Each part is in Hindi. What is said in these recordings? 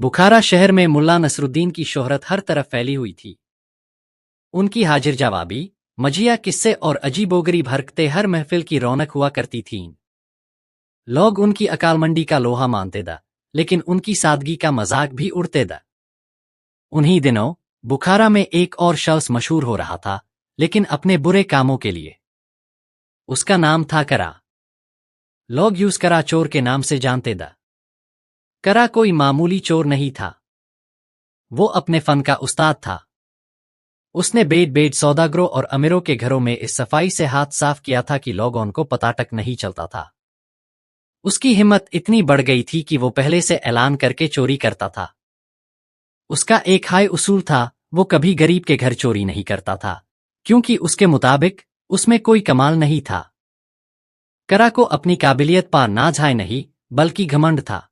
बुखारा शहर में मुल्ला नसरुद्दीन की शोहरत हर तरफ फैली हुई थी। उनकी हाजिर जवाबी, मजिया किस्से और अजीबोगरीब हरकतें हर महफिल की रौनक हुआ करती थीं। लोग उनकी अकालमंडी का लोहा मानते दा, लेकिन उनकी सादगी का मजाक भी उड़ते दा। उन्हीं दिनों बुखारा में एक और शख्स मशहूर हो रहा था, लेकिन अपने बुरे कामों के लिए। उसका नाम था करा। लोग यूस करा चोर के नाम से जानते दा। करा कोई मामूली चोर नहीं था। वो अपने फन का उस्ताद था। उसने बेड बेड सौदागरों और अमीरों के घरों में इस सफाई से हाथ साफ किया था कि लोगों को पता तक नहीं चलता था। उसकी हिम्मत इतनी बढ़ गई थी कि वो पहले से ऐलान करके चोरी करता था। उसका एक हाई उसूल था, वो कभी गरीब के घर चोरी नहीं करता था, क्योंकि उसके मुताबिक उसमें कोई कमाल नहीं था। करा को अपनी काबिलियत पर नाज हाय नहीं, बल्कि घमंड था।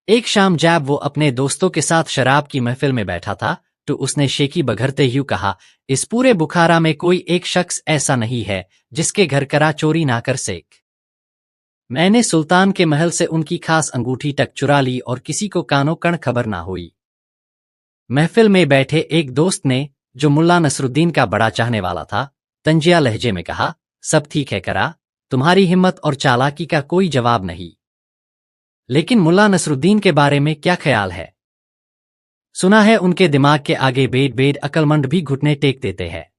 एक शाम जब वो अपने दोस्तों के साथ शराब की महफिल में बैठा था, तो उसने शेखी बघरते ह्यू कहा, इस पूरे बुखारा में कोई एक शख्स ऐसा नहीं है जिसके घर करा चोरी ना कर सेक। मैंने सुल्तान के महल से उनकी खास अंगूठी तक चुरा ली और किसी को कानो कण खबर ना हुई। महफिल में बैठे एक दोस्त ने, जो मुल्ला नसरुद्दीन का बड़ा चाहने वाला था, तंजिया लहजे में कहा, सब ठीक है करा, तुम्हारी हिम्मत और चालाकी का कोई जवाब नहीं। लेकिन मुल्ला नसरुद्दीन के बारे में क्या ख्याल है? सुना है उनके दिमाग के आगे बेड बेड अक्लमंड भी घुटने टेक देते हैं।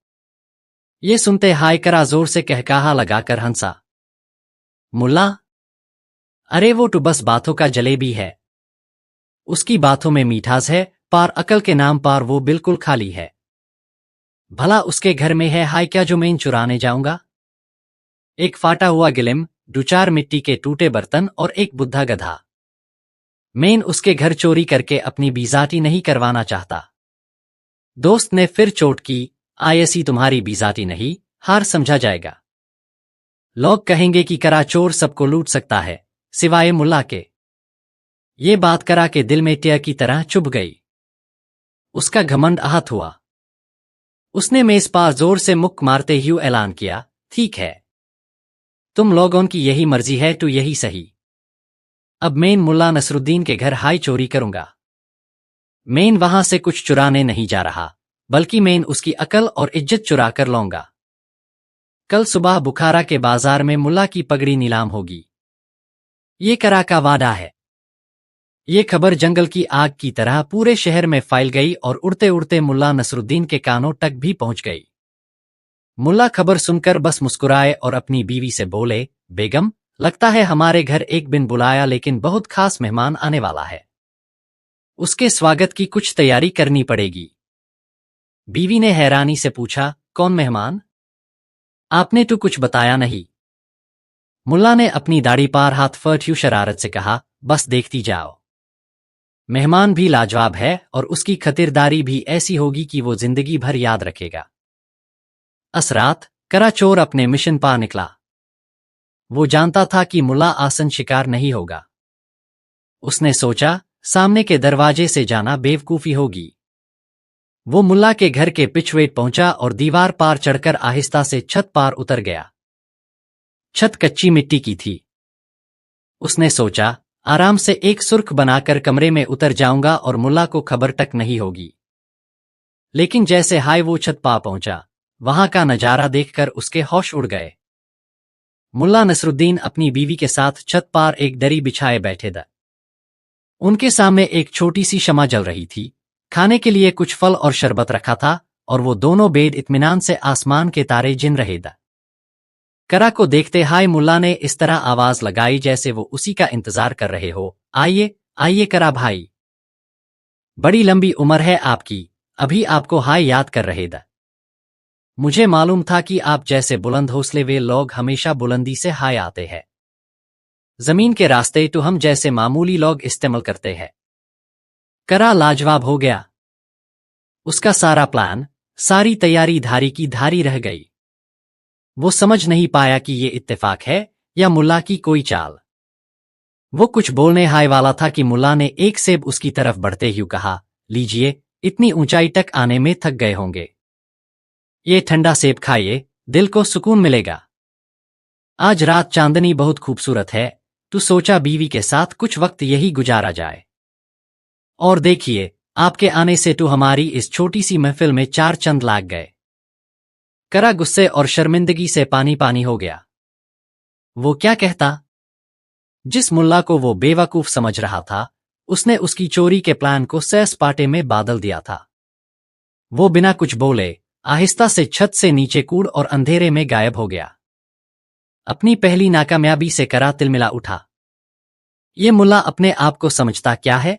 ये सुनते हाय करा जोर से कहकाहा लगाकर हंसा। मुल्ला? अरे वो तो बस बातों का जलेबी है। उसकी बातों में मीठास है, पार अकल के नाम पर वो बिल्कुल खाली है। भला उसके घर में है हाय क्या जो मैं चुराने जाऊंगा? एक फाटा हुआ गिलिम, दो चार मिट्टी के टूटे बर्तन और एक बुद्धा गधा। मैं उसके घर चोरी करके अपनी बीजाती नहीं करवाना चाहता। दोस्त ने फिर चोट की, आयसी तुम्हारी बीजाती नहीं, हार समझा जाएगा। लोग कहेंगे कि करा चोर सबको लूट सकता है, सिवाय मुल्ला के। ये बात करा के दिल में टिया की तरह चुभ गई। उसका घमंड आहत हुआ। उसने मेज पर जोर से मुक्क मारते हुए ऐलान किया, ठीक है, तुम लोगों की यही मर्जी है तो यही सही। अब मैं मुल्ला नसरुद्दीन के घर हाय चोरी करूंगा। मैं वहां से कुछ चुराने नहीं जा रहा, बल्कि मैं उसकी अकल और इज्जत चुरा कर लाऊंगा। कल सुबह बुखारा के बाजार में मुल्ला की पगड़ी नीलाम होगी। ये करा का वादा है। ये खबर जंगल की आग की तरह पूरे शहर में फैल गई और उड़ते उड़ते मुल्ला नसरुद्दीन के कानों तक भी पहुंच गई। मुल्ला खबर सुनकर बस मुस्कुराए और अपनी बीवी से बोले, बेगम, लगता है हमारे घर एक बिन बुलाया लेकिन बहुत खास मेहमान आने वाला है। उसके स्वागत की कुछ तैयारी करनी पड़ेगी। बीवी ने हैरानी से पूछा, कौन मेहमान? आपने तो कुछ बताया नहीं। मुल्ला ने अपनी दाढ़ी पार हाथ फर्ट्यू शरारत से कहा, बस देखती जाओ। मेहमान भी लाजवाब है और उसकी खतिरदारी भी ऐसी होगी कि वो जिंदगी भर याद रखेगा। असरात करा चोर अपने मिशन पर निकला। वो जानता था कि मुल्ला आसन शिकार नहीं होगा। उसने सोचा, सामने के दरवाजे से जाना बेवकूफी होगी। वो मुल्ला के घर के पिछवेट पहुंचा और दीवार पार चढ़कर आहिस्ता से छत पार उतर गया। छत कच्ची मिट्टी की थी। उसने सोचा, आराम से एक सुर्ख बनाकर कमरे में उतर जाऊंगा और मुल्ला को खबर तक नहीं होगी। लेकिन जैसे हाय वो छत पा पहुंचा, वहां का नजारा देखकर उसके होश उड़ गए। मुल्ला नसरुद्दीन अपनी बीवी के साथ छत पार एक दरी बिछाए बैठे थे। उनके सामने एक छोटी सी शमा जल रही थी। खाने के लिए कुछ फल और शरबत रखा था और वो दोनों बेड इत्मीनान से आसमान के तारे गिन रहे थे। करा को देखते हाय मुल्ला ने इस तरह आवाज लगाई जैसे वो उसी का इंतजार कर रहे हो, आइए आइए करा भाई, बड़ी लंबी उम्र है आपकी, अभी आपको हाय याद कर रहे थे। मुझे मालूम था कि आप जैसे बुलंद हौसले वे लोग हमेशा बुलंदी से हाय आते हैं। जमीन के रास्ते तो हम जैसे मामूली लोग इस्तेमाल करते हैं। करा लाजवाब हो गया। उसका सारा प्लान, सारी तैयारी धारी की धारी रह गई। वो समझ नहीं पाया कि ये इत्तेफाक है या मुल्ला की कोई चाल। वो कुछ बोलने हाय वाला था कि मुल्ला ने एक सेब उसकी तरफ बढ़ते हुए कहा, लीजिए, इतनी ऊंचाई तक आने में थक गए होंगे। ये ठंडा सेब खाइए, दिल को सुकून मिलेगा। आज रात चांदनी बहुत खूबसूरत है, तो सोचा बीवी के साथ कुछ वक्त यही गुजारा जाए। और देखिए, आपके आने से तो हमारी इस छोटी सी महफिल में 4 चंद लाग गए। करा गुस्से और शर्मिंदगी से पानी पानी हो गया। वो क्या कहता? जिस मुल्ला को वो बेवकूफ समझ रहा था, उसने उसकी चोरी के प्लान को सैसपाटे में बादल दिया था। वो बिना कुछ बोले आहिस्ता से छत से नीचे कूद और अंधेरे में गायब हो गया। अपनी पहली नाकामयाबी से करा तिलमिला उठा। ये मुल्ला अपने आप को समझता क्या है?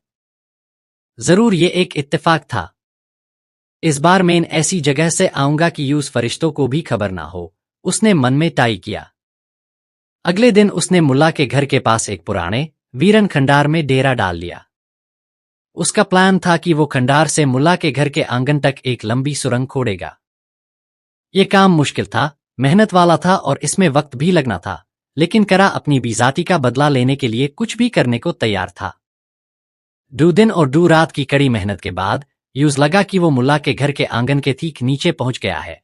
जरूर ये एक इत्तेफाक था। इस बार मैं ऐसी जगह से आऊंगा कि यूस फरिश्तों को भी खबर ना हो, उसने मन में तय किया। अगले दिन उसने मुल्ला के घर के पास एक पुराने वीरन खंडार में डेरा डाल लिया। उसका प्लान था कि वो खंडार से मुल्ला के घर के आंगन तक एक लंबी सुरंग खोदेगा। ये काम मुश्किल था, मेहनत वाला था और इसमें वक्त भी लगना था, लेकिन करा अपनी बेइज्जती का बदला लेने के लिए कुछ भी करने को तैयार था। 2 दिन और 2 रात की कड़ी मेहनत के बाद यूज लगा कि वो मुल्ला के घर के आंगन के ठीक नीचे पहुंच गया है।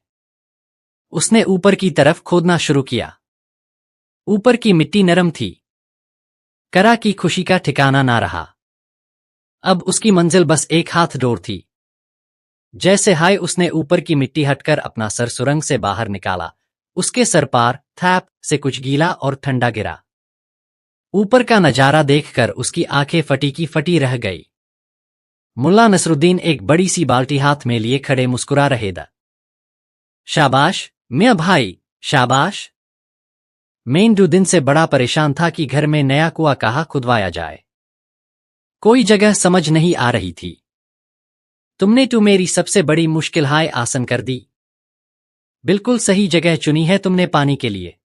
उसने ऊपर की तरफ खोदना शुरू किया। ऊपर की मिट्टी नरम थी। करा की खुशी का ठिकाना ना रहा। अब उसकी मंजिल बस एक हाथ दूर थी। जैसे हाय उसने ऊपर की मिट्टी हटकर अपना सर सुरंग से बाहर निकाला, उसके सर पार थैप से कुछ गीला और ठंडा गिरा। ऊपर का नजारा देखकर उसकी आंखें फटी की फटी रह गई। मुल्ला नसरुद्दीन एक बड़ी सी बाल्टी हाथ में लिए खड़े मुस्कुरा रहे थे। शाबाश मियां भाई, शाबाश। मैं 2 दिन से बड़ा परेशान था कि घर में नया कुआं कहाँ खुदवाया जाए। कोई जगह समझ नहीं आ रही थी। तुमने तो मेरी सबसे बड़ी मुश्किल हाय आसान कर दी। बिल्कुल सही जगह चुनी है तुमने पानी के लिए।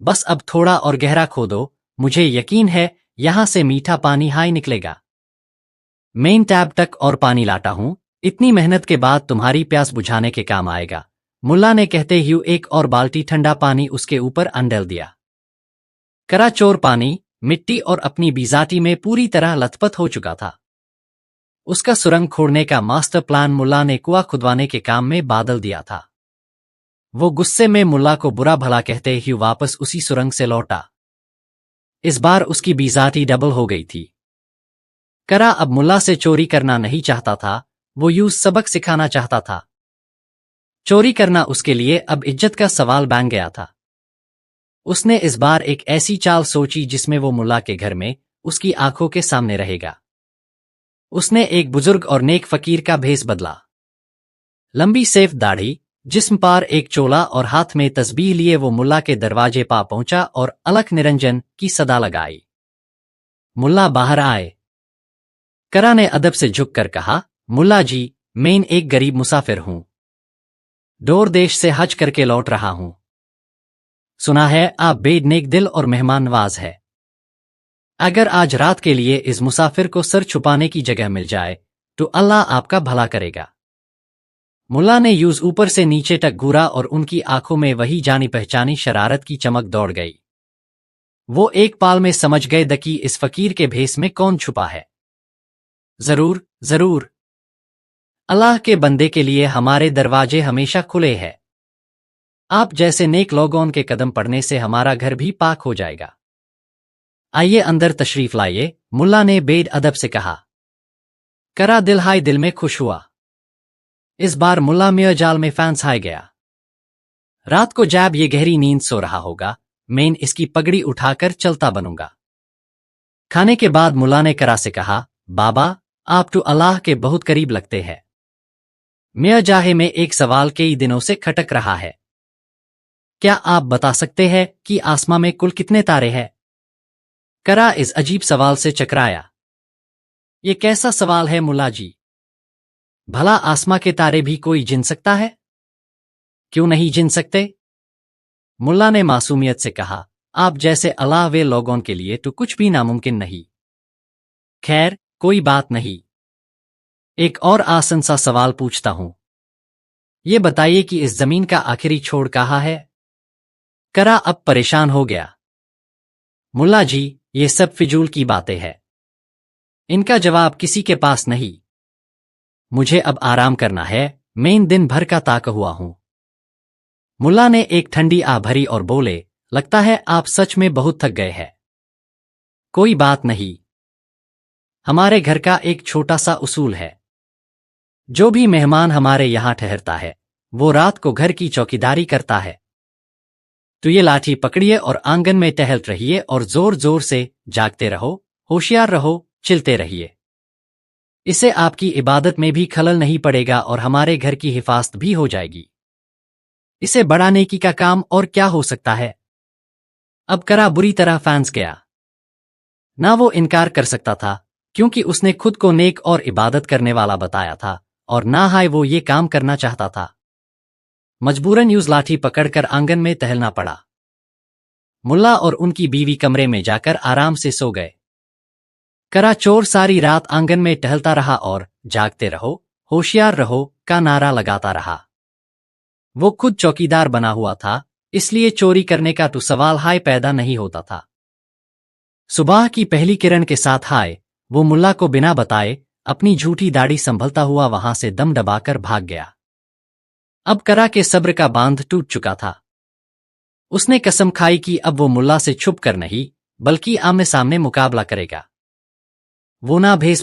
बस अब थोड़ा और गहरा खोदो, मुझे यकीन है यहां से मीठा पानी हाय निकलेगा। मेन टैब तक और पानी लाता हूं, इतनी मेहनत के बाद तुम्हारी प्यास बुझाने के काम आएगा, मुल्ला ने कहते ही एक और बाल्टी ठंडा पानी उसके ऊपर अंडल दिया। करा चोर पानी, मिट्टी और अपनी बेइज्जती में पूरी तरह लथपथ हो चुका था। उसका सुरंग खोदने का मास्टर प्लान मुल्ला ने कुआं खुदवाने के काम में बादल दिया था। वो गुस्से में मुल्ला को बुरा भला कहते ही वापस उसी सुरंग से लौटा। इस बार उसकी बेइज्जती डबल हो गई थी। करा अब मुल्ला से चोरी करना नहीं चाहता था, वो यूं सबक सिखाना चाहता था। चोरी करना उसके लिए अब इज्जत का सवाल बन गया था। उसने इस बार एक ऐसी चाल सोची जिसमें वो मुल्ला के घर में उसकी आंखों के सामने रहेगा। उसने एक बुजुर्ग और नेक फकीर का भेस बदला। लंबी सफेद दाढ़ी, जिस्म पर एक चोला और हाथ में तस्बीह लिए वो मुल्ला के दरवाजे पा पहुंचा और अलख निरंजन की सदा लगाई। मुल्ला बाहर आए। करा ने अदब से झुककर कहा, मुल्ला जी, मैं एक गरीब मुसाफिर हूं। दूर देश से हज करके लौट रहा हूं। सुना है आप बेद नेक दिल और मेहमान नवाज है। अगर आज रात के लिए इस मुसाफिर को सर छुपाने की जगह मिल जाए तो अल्लाह आपका भला करेगा। मुल्ला ने यूज ऊपर से नीचे तक घूरा और उनकी आंखों में वही जानी पहचानी शरारत की चमक दौड़ गई। वो एक पाल में समझ गए द कि इस फकीर के भेस में कौन छुपा है। जरूर जरूर, अल्लाह के बंदे के लिए हमारे दरवाजे हमेशा खुले हैं। आप जैसे नेक लोगों के कदम पड़ने से हमारा घर भी पाक हो जाएगा। आइए अंदर तशरीफ लाइए, मुल्ला ने बेद अदब से कहा। करा दिल हाय दिल में खुश हुआ। इस बार मुल्ला मियां जाल में फैंस हाय गया। रात को जब ये गहरी नींद सो रहा होगा, मैं इसकी पगड़ी उठाकर चलता बनूंगा। खाने के बाद मुल्ला ने करा से कहा, बाबा, आप तो अल्लाह के बहुत करीब लगते हैं। मियां जाहे में एक सवाल कई दिनों से खटक रहा है। क्या आप बता सकते हैं कि आसमां में कुल कितने तारे हैं? करा इस अजीब सवाल से चकराया। ये कैसा सवाल है मुल्ला जी? भला आसमां के तारे भी कोई गिन सकता है? क्यों नहीं गिन सकते? मुल्ला ने मासूमियत से कहा, आप जैसे अल्लाह वे लोगों के लिए तो कुछ भी नामुमकिन नहीं। खैर, कोई बात नहीं। एक और आसान सा सवाल पूछता हूं। ये बताइए कि इस जमीन का आखिरी छोर कहाँ है? करा अब परेशान हो गया। मुल्ला जी, ये सब फिजूल की बातें हैं। इनका जवाब किसी के पास नहीं। मुझे अब आराम करना है, मैं दिन भर का ताका हुआ हूं। मुल्ला ने एक ठंडी आ भरी और बोले, लगता है आप सच में बहुत थक गए हैं। कोई बात नहीं। हमारे घर का एक छोटा सा उसूल है। जो भी मेहमान हमारे यहाँ ठहरता है वो रात को घर की चौकीदारी करता है। तो ये लाठी पकड़िए और आंगन में टहलते रहिए और जोर जोर से जागते रहो, होशियार रहो, चिल्लाते रहिए। इससे आपकी इबादत में भी खलल नहीं पड़ेगा और हमारे घर की हिफाजत भी हो जाएगी। इसे बड़ा नेकी का काम और क्या हो सकता है। अब करा बुरी तरह फंस गया। ना वो इनकार कर सकता था क्योंकि उसने खुद को नेक और इबादत करने वाला बताया था, और ना ही वो ये काम करना चाहता था। मजबूरन यूज लाठी पकड़कर आंगन में टहलना पड़ा। मुल्ला और उनकी बीवी कमरे में जाकर आराम से सो गए। करा चोर सारी रात आंगन में टहलता रहा और जागते रहो, होशियार रहो का नारा लगाता रहा। वो खुद चौकीदार बना हुआ था, इसलिए चोरी करने का तो सवाल हाय पैदा नहीं होता था। सुबह की पहली किरण के साथ हाय वो मुल्ला को बिना बताए अपनी झूठी दाढ़ी संभलता हुआ वहां से दम दबाकर भाग गया। अब करा के सब्र का बांध टूट चुका था। उसने कसम खाई कि अब वो मुल्ला से छुप कर नहीं बल्कि आमने सामने मुकाबला करेगा। वो ना भेस